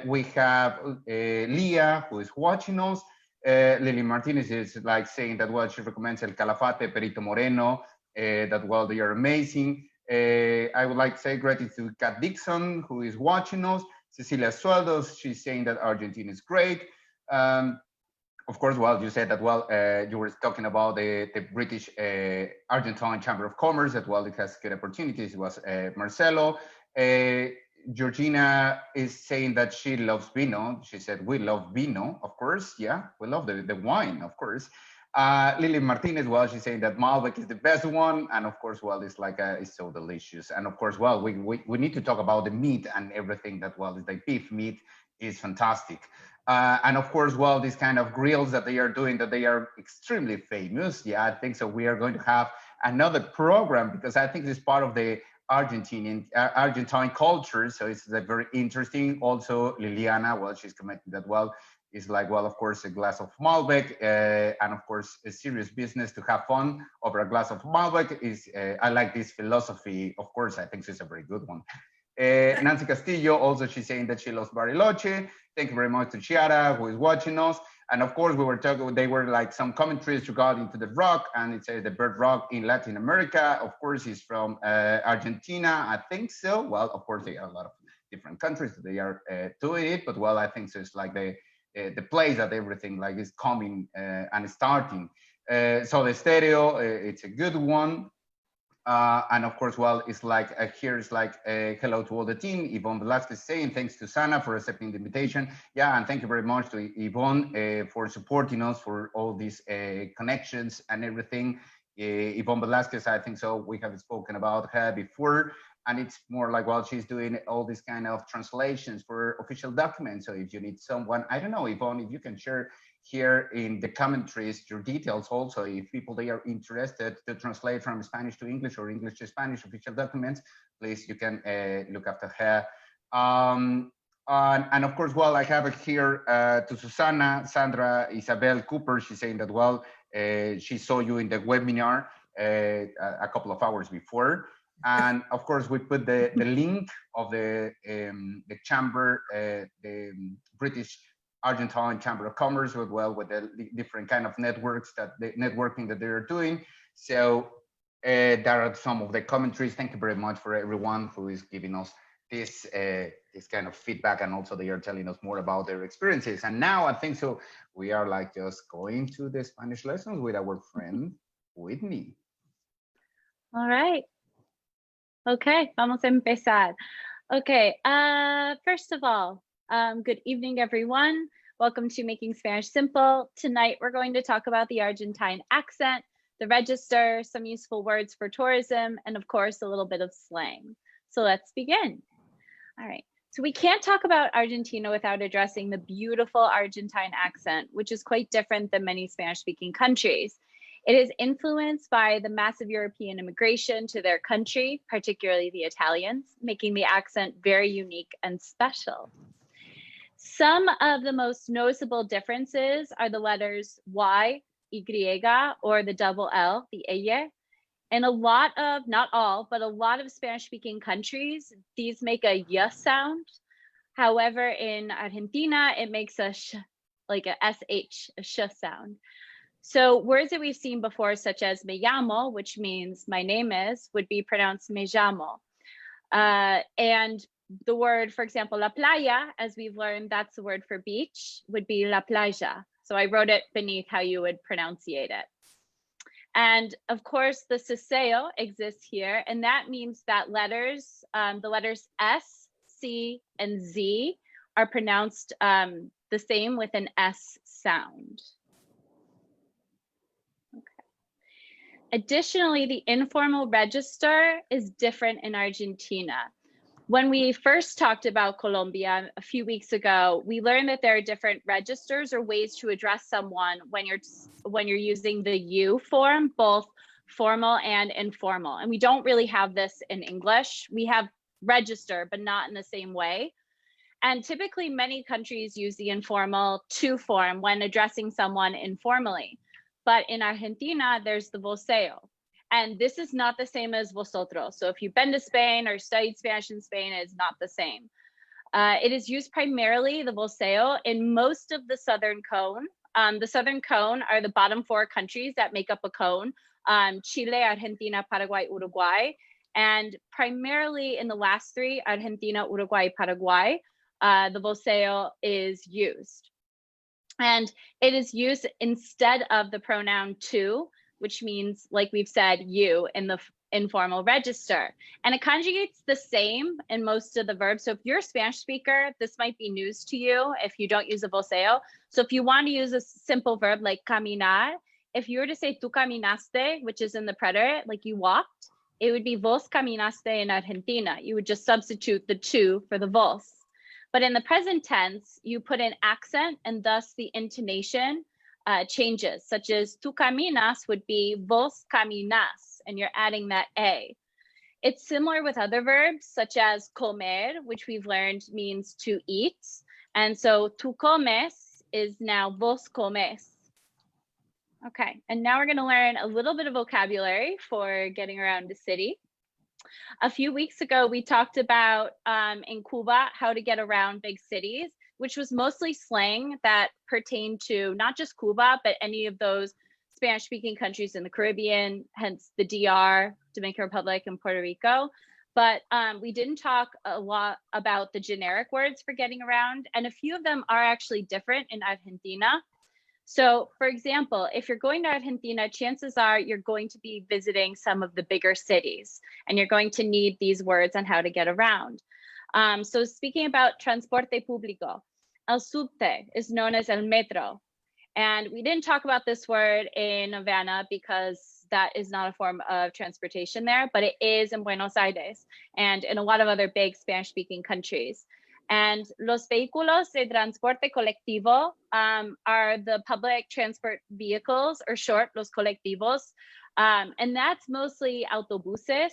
We have Leah, who is watching us. Lily Martinez is like saying that she recommends El Calafate, Perito Moreno, that they are amazing. I would like to say gratitude to Kat Dixon, who is watching us. Cecilia Sueldos, she's saying that Argentina is great. Of course, well, you said that, well, you were talking about the British Argentine Chamber of Commerce, that, well, it has good opportunities. It was Marcelo. Georgina is saying that she loves vino. She said, we love vino, of course. Yeah, we love the wine, of course. Lily Martinez, well, she's saying that Malbec is the best one. And of course, well, it's like, it's so delicious. And of course, well, we need to talk about the meat and everything that, well, is like beef meat is fantastic. And of course, well, these kind of grills that they are doing, that they are extremely famous. Yeah, I think so. We are going to have another program because I think it's part of the Argentine culture. So it's very interesting. Also, Liliana, well, she's commenting that, well, it's like, well, of course, a glass of Malbec, and of course, a serious business to have fun over a glass of Malbec is, I like this philosophy. Of course, I think it's a very good one. Nancy Castillo, also, she's saying that she loves Bariloche. Thank you very much to Chiara, who is watching us. And of course, we were talking, they were like some commentaries regarding to the rock, and it says the bird rock in Latin America. Of course, is from Argentina, I think so. Well, of course, there are a lot of different countries that they are doing it, but well, I think so. It's like the place that everything like is coming and starting. So the stereo, it's a good one. And of course, well, it's like here's like hello to all the team. Yvonne Velasquez saying thanks to Sana for accepting the invitation. Yeah, and thank you very much to Yvonne for supporting us for all these connections and everything. Yvonne Velasquez, I think so. We have spoken about her before, and it's more like, well, she's doing all these kind of translations for official documents. So if you need someone, I don't know, Yvonne, if you can share here in the commentaries your details also, if people they are interested to translate from Spanish to English or English to Spanish official documents, please, you can look after her. And of course, well, I have it here to Susana, Sandra, Isabel Cooper. She's saying that, well, she saw you in the webinar a couple of hours before. And of course, we put the link of the chamber, the British Argentine Chamber of Commerce, with the different kind of networks networking that they're doing. So there are some of the commentaries. Thank you very much for everyone who is giving us this kind of feedback, and also they are telling us more about their experiences. And now I think so we are like just going to the Spanish lessons with our friend Whitney. All right. Okay, vamos a empezar. Okay, first of all, good evening, everyone. Welcome to Making Spanish Simple. Tonight, we're going to talk about the Argentine accent, the register, some useful words for tourism, and of course, a little bit of slang. So let's begin. All right, so we can't talk about Argentina without addressing the beautiful Argentine accent, which is quite different than many Spanish-speaking countries. It is influenced by the massive European immigration to their country, particularly the Italians, making the accent very unique and special. Some of the most noticeable differences are the letters Y, Y, or the double L, the ella. In a lot of, not all, but a lot of Spanish-speaking countries, these make a y sound. However, in Argentina, it makes a sh, like a sh, a sh sound. So words that we've seen before, such as me llamo, which means my name is, would be pronounced me llamo. And the word, for example, la playa, as we've learned, that's the word for beach, would be la playa. So I wrote it beneath how you would pronunciate it. And of course, the ceseo exists here, and that means that letters, the letters S, C, and Z are pronounced the same with an S sound. Additionally, the informal register is different in Argentina. When we first talked about Colombia a few weeks ago, we learned that there are different registers or ways to address someone when you're using the you form, both formal and informal. And we don't really have this in English. We have register, but not in the same way. And typically, many countries use the informal to form when addressing someone informally. But in Argentina, there's the voceo. And this is not the same as vosotros. So if you've been to Spain or studied Spanish in Spain, it's not the same. It is used primarily, the voceo, in most of the Southern Cone. The Southern Cone are the bottom four countries that make up a cone: Chile, Argentina, Paraguay, Uruguay. And primarily in the last three, Argentina, Uruguay, Paraguay, the voceo is used. And it is used instead of the pronoun tu, which means, like we've said, you in the informal register. And it conjugates the same in most of the verbs. So if you're a Spanish speaker, this might be news to you if you don't use a voceo. So if you want to use a simple verb like caminar, if you were to say tú caminaste, which is in the preterite, like you walked, it would be vos caminaste in Argentina. You would just substitute the tu for the vos. But in the present tense, you put an accent and thus the intonation changes, such as tú caminas would be vos caminas, and you're adding that A. It's similar with other verbs such as comer, which we've learned means to eat. And so tú comes is now vos comes. Okay, and now we're going to learn a little bit of vocabulary for getting around the city. A few weeks ago, we talked about in Cuba how to get around big cities, which was mostly slang that pertained to not just Cuba, but any of those Spanish-speaking countries in the Caribbean, hence the DR, Dominican Republic, and Puerto Rico. But we didn't talk a lot about the generic words for getting around, and a few of them are actually different in Argentina. So, for example, if you're going to Argentina, chances are you're going to be visiting some of the bigger cities, and you're going to need these words on how to get around. So speaking about transporte público, el subte is known as el metro. And we didn't talk about this word in Havana because that is not a form of transportation there, but it is in Buenos Aires and in a lot of other big Spanish-speaking countries. And los vehículos de transporte colectivo are the public transport vehicles, or short, los colectivos. And that's mostly autobuses.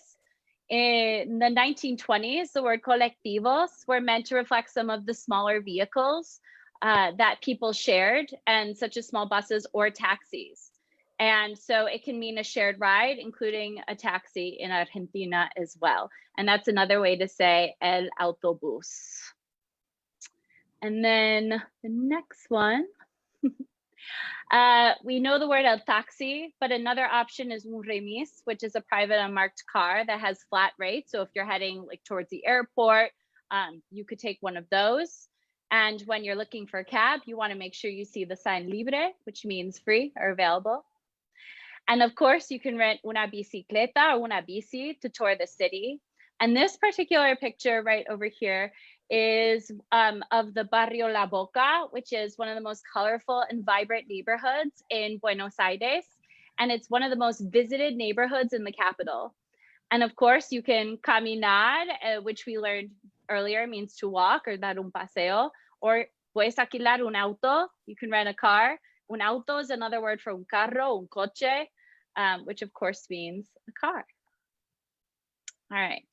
In the 1920s, the word colectivos were meant to reflect some of the smaller vehicles that people shared, and such as small buses or taxis. And so it can mean a shared ride, including a taxi in Argentina as well. And that's another way to say el autobús. And then the next one, we know the word el taxi, but another option is un remis, which is a private unmarked car that has flat rates. So if you're heading like towards the airport, you could take one of those. And when you're looking for a cab, you want to make sure you see the sign libre, which means free or available. And of course, you can rent una bicicleta or una bici to tour the city. And this particular picture right over here is of the Barrio La Boca, which is one of the most colorful and vibrant neighborhoods in Buenos Aires. And it's one of the most visited neighborhoods in the capital. And of course, you can caminar, which we learned earlier means to walk or dar un paseo, or puedes alquilar un auto, you can rent a car. Un auto is another word for un carro, un coche, which of course means a car. All right.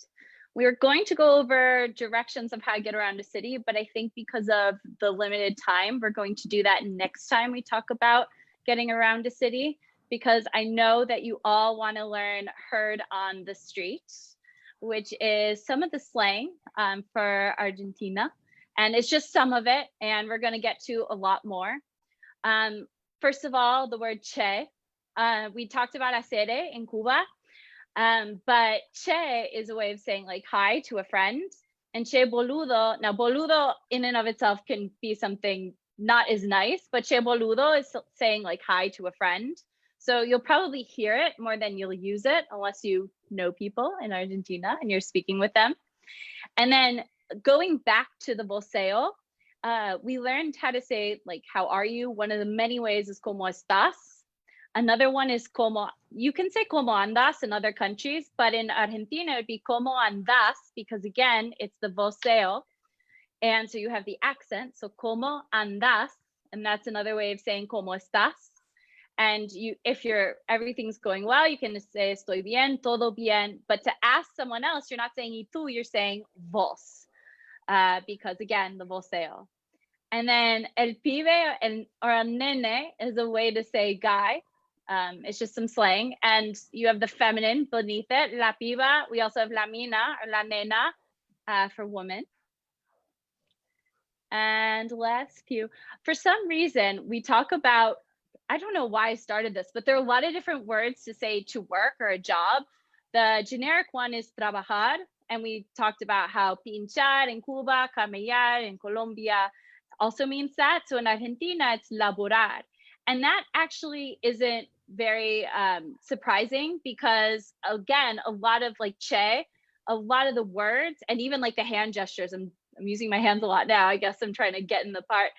We're going to go over directions of how to get around a city, but I think because of the limited time, we're going to do that next time we talk about getting around a city, because I know that you all want to learn heard on the street, which is some of the slang for Argentina. And it's just some of it, and we're going to get to a lot more. First of all, the word che. We talked about hacer in Cuba. But che is a way of saying like hi to a friend, and che boludo. Now boludo in and of itself can be something not as nice, but che boludo is saying like hi to a friend. So you'll probably hear it more than you'll use it unless you know people in Argentina and you're speaking with them. And then going back to the voceo, we learned how to say like how are you. One of the many ways is como estás. Another one is como, you can say como andas in other countries, but in Argentina, it would be como andas, because again, it's the voceo. And so you have the accent, so como andas, and that's another way of saying como estás. And if everything's going well, you can say estoy bien, todo bien. But to ask someone else, you're not saying y tú, you're saying vos, because again, the voceo. And then el pibe or el nene is a way to say guy. It's just some slang, and you have the feminine beneath it, la piba. We also have la mina or la nena for woman. And last few, for some reason, we talk about, I don't know why I started this, but there are a lot of different words to say to work or a job. The generic one is trabajar, And we talked about how pinchar in Cuba, camellar in Colombia also means that. So in Argentina, it's laborar. And that actually isn't very surprising because, again, a lot of like che, a lot of the words, and even like the hand gestures, I'm using my hands a lot now, I guess I'm trying to get in the part,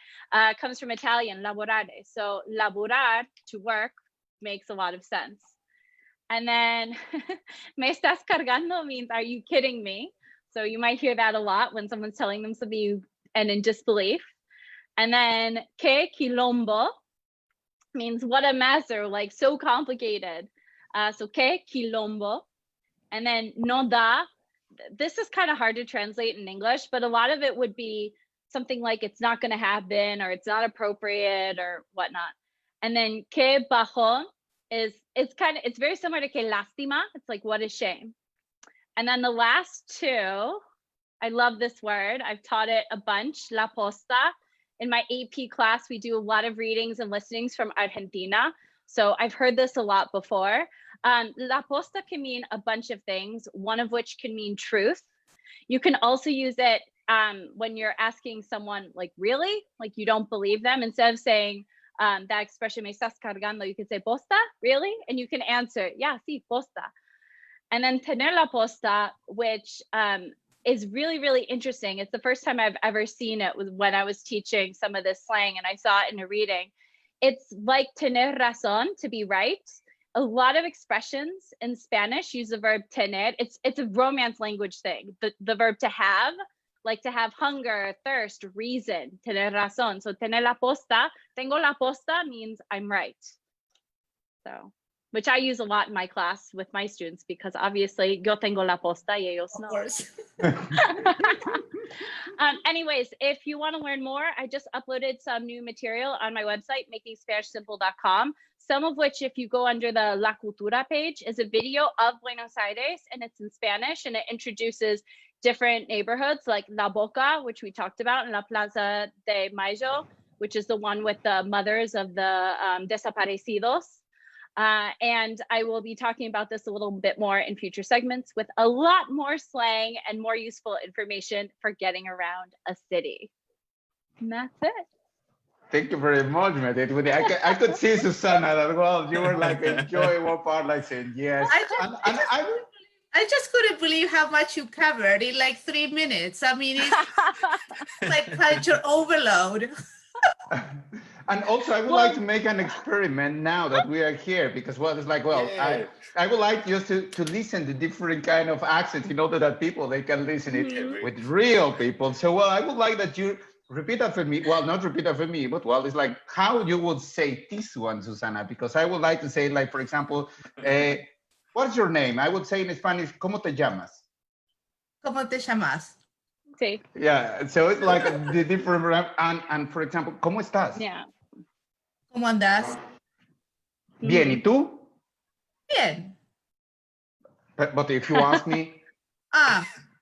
comes from Italian, lavorare. So laborar, to work, makes a lot of sense. And then me estás cargando means, are you kidding me? So you might hear that a lot when someone's telling them something and in disbelief. And then que quilombo means what a mess, or like so complicated. So que quilombo. And then no da, this is kind of hard to translate in English, but a lot of it would be something like it's not going to happen, or it's not appropriate, or whatnot. And then que bajón is, it's very similar to que lástima. It's like, what a shame. And then the last two, I love this word. I've taught it a bunch, la posta. In my AP class, we do a lot of readings and listenings from Argentina. So I've heard this a lot before. La posta can mean a bunch of things, one of which can mean truth. You can also use it when you're asking someone, like, really? Like, you don't believe them. Instead of saying that expression, me estás cargando, you can say, posta? Really? And you can answer, yeah, sí, posta. And then tener la posta, which is really, really interesting. It's the first time I've ever seen it, was when I was teaching some of this slang and I saw it in a reading. It's like tener razón, to be right. A lot of expressions in Spanish use the verb tener. It's a Romance language thing. The verb to have, like to have hunger, thirst, reason, tener razón. So tener la posta, tengo la posta means I'm right. So, which I use a lot in my class with my students, because obviously yo tengo la posta y ellos no. Of course. Anyways, if you want to learn more, I just uploaded some new material on my website, makingspanishsimple.com. Some of which, if you go under the La Cultura page, is a video of Buenos Aires, and it's in Spanish, and it introduces different neighborhoods like La Boca, which we talked about, and La Plaza de Mayo, which is the one with the mothers of the desaparecidos. And I will be talking about this a little bit more in future segments with a lot more slang and more useful information for getting around a city. And that's it. Thank you very much, Medit. I could see Susana that well. You were like enjoying one part, like saying yes. I just couldn't believe how much you covered in like 3 minutes. I mean, it's like culture overload. And also, I would like to make an experiment now that we are here, because well, it's like, well, Yeah. I would like just to listen to different kind of accents in order that people, they can listen it with real people. So, well, I would like that you repeat after me. Well, not repeat after me, but well, it's like how you would say this one, Susana, because I would like to say, like, for example, what's your name? I would say in Spanish, ¿cómo te llamas? ¿Cómo te llamas? Sí. Yeah, so it's like the different, and for example, ¿cómo estás? Yeah. ¿Cómo andas? Bien, ¿y tú? Bien. But if you ask me,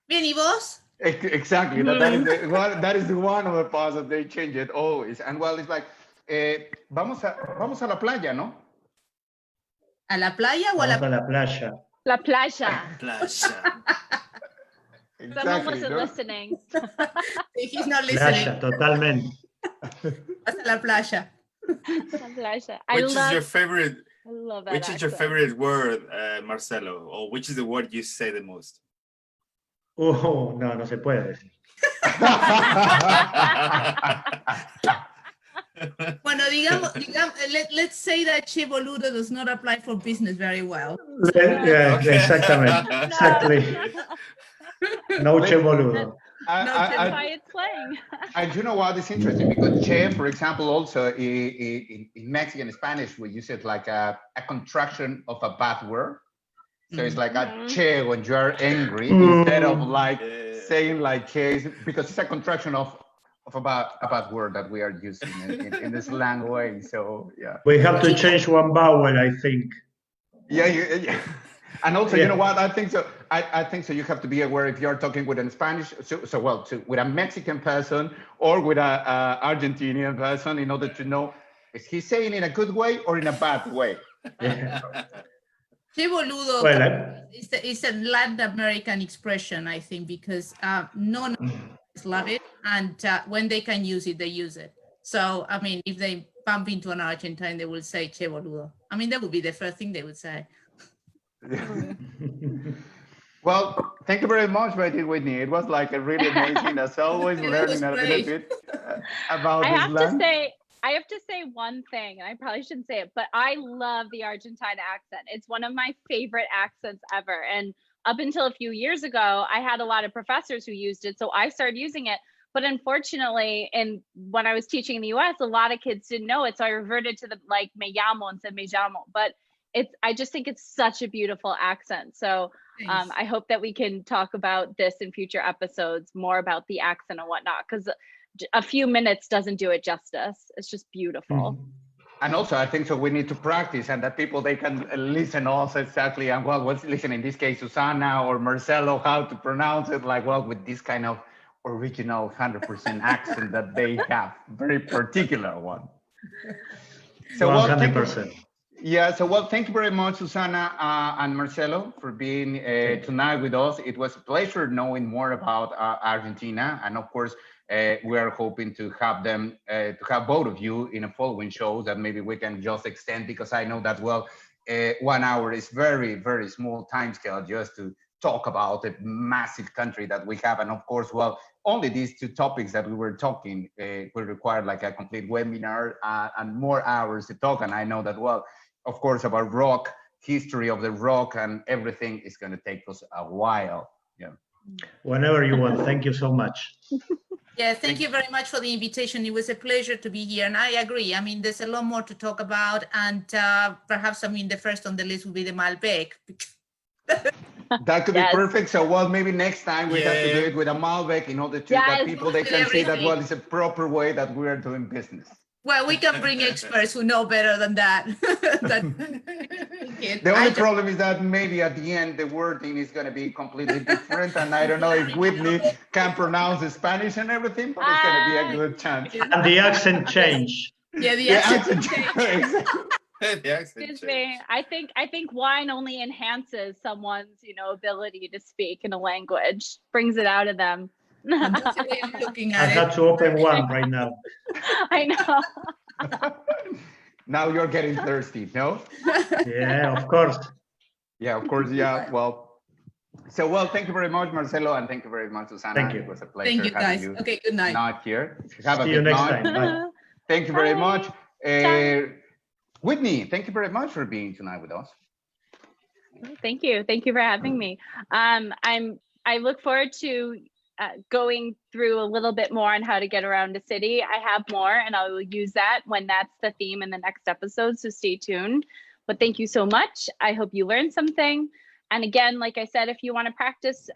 Bien, ¿y vos? exactly, that is the one of the parts that they change it always. And well, it's like, vamos a la playa, ¿no? ¿A la playa o a la Vamos a la playa. La playa. Playa. Someone wasn't no? listening. He's not listening. Playa, totalmente. Vas a la playa. La playa. I Which is love that. Which is your accent. favorite word, Marcelo? Or which is the word you say the most? No, no se puede decir. Bueno, digamos, let's say that che boludo does not apply for business very well. Yeah, exactamente. Exactly. No che boludo. That's why it's playing. And you know what is interesting, because che, for example, also in Mexican Spanish, we use it like a contraction of a bad word. So it's like a che when you are angry, instead of like saying like che, because it's a contraction of a bad word that we are using in the slang way. So yeah. We have to change one vowel, I think. Yeah. And also, you know what? I think so. I think so. You have to be aware if you're talking with a Spanish, with a Mexican person or with a Argentinian person, in order to know, is he saying in a good way or in a bad way? Yeah. Che boludo Well, it's a Latin American expression, I think, because none of us love it, and when they can use it, they use it. So, I mean, if they bump into an Argentine, they will say che boludo. I mean, that would be the first thing they would say. Well, thank you very much, Whitney. It was like a really amazing, as always, Yeah, that was learning a little great. bit about I this have land. I have to say one thing, and I probably shouldn't say it, but I love the Argentine accent. It's one of my favorite accents ever. And up until a few years ago, I had a lot of professors who used it, so I started using it. But unfortunately, when I was teaching in the US, a lot of kids didn't know it, so I reverted to the like me llamo and said me llamo. But I just think it's such a beautiful accent. So I hope that we can talk about this in future episodes, more about the accent and whatnot, because a few minutes doesn't do it justice. It's just beautiful. And also, I think so we need to practice, and that people, they can listen also exactly, and well, what's listen in this case, Susana or Marcelo, how to pronounce it, like, well, with this kind of original 100% accent that they have, very particular one. So 100%. Thank you very much, Susana and Marcelo, for being tonight with us. It was a pleasure knowing more about Argentina, and of course, we are hoping to have them, to have both of you in a following shows that maybe we can just extend, because I know that, well, 1 hour is very, very small time scale just to talk about a massive country that we have. And of course, well, only these two topics that we were talking will require like a complete webinar and more hours to talk. And I know that, well, of course, about rock, history of the rock and everything is going to take us a while. Yeah. Whenever you want. Thank you so much. Yeah, thank you very much for the invitation. It was a pleasure to be here. And I agree. I mean, there's a lot more to talk about. And perhaps, I mean, the first on the list will be the Malbec. That could be perfect. So, well, maybe next time we have to do it with a Malbec in order to that people, they can see that, well, it's a proper way that we are doing business. Well, we can bring experts who know better than that. The only problem is that maybe at the end, the wording is going to be completely different. And I don't know if Whitney can pronounce the Spanish and everything, but it's going to be a good chance. And the accent change. Yeah, the accent change. Excuse me. I think wine only enhances someone's, ability to speak in a language, brings it out of them. That's the way I'm looking I at have to open one right now. I know. Now you're getting thirsty, no? Yeah, of course. Yeah, of course. Yeah. Well, thank you very much, Marcelo, and thank you very much, Susana. Thank you. It was a pleasure. Thank you, guys. You okay, good night. Not here. Have a See good you next night. time. Bye. Thank you very Bye. much. Ciao. Whitney, thank you very much for being tonight with us. Thank you. Thank you for having me. I look forward to going through a little bit more on how to get around a city. I have more, and I will use that when that's the theme in the next episode, so stay tuned. But thank you so much. I hope you learned something. And again, like I said, if you want to practice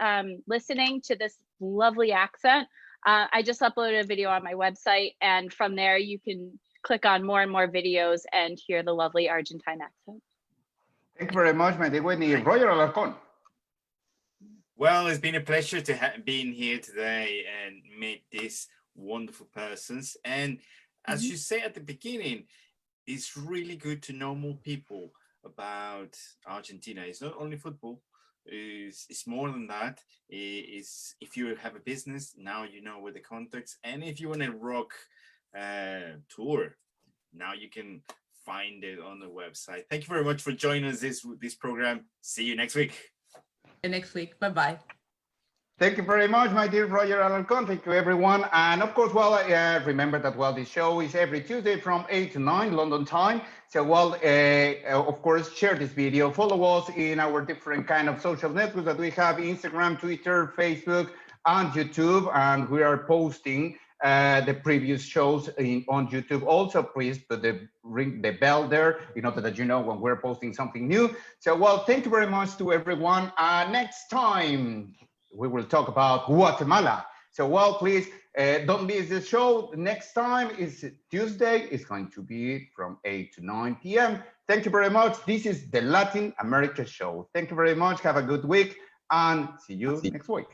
listening to this lovely accent, I just uploaded a video on my website, and from there you can click on more and more videos and hear the lovely Argentine accent. Thank you very much, my dear Whitney. Roger Alarcon. Well, it's been a pleasure to being here today and meet these wonderful persons. And as you say at the beginning, it's really good to know more people about Argentina. It's not only football. It's more than that. It's if you have a business, now you know where the contacts. And if you want a rock tour, now you can find it on the website. Thank you very much for joining us this program. See you next week. Next week. Bye-bye. Thank you very much, my dear Roger Alarcon. Thank you, everyone. And of course, well, remember that, well, this show is every Tuesday from 8 to 9 London time. So, well, of course, share this video. Follow us in our different kind of social networks that we have: Instagram, Twitter, Facebook, and YouTube. And we are posting the previous shows on YouTube. Also, please put ring the bell there in order that you know when we're posting something new. So, well, thank you very much to everyone. Next time, we will talk about Guatemala. So, well, please don't miss the show. Next time is Tuesday. It's going to be from 8 to 9 p.m. Thank you very much. This is the Latin America Show. Thank you very much. Have a good week and see you next week.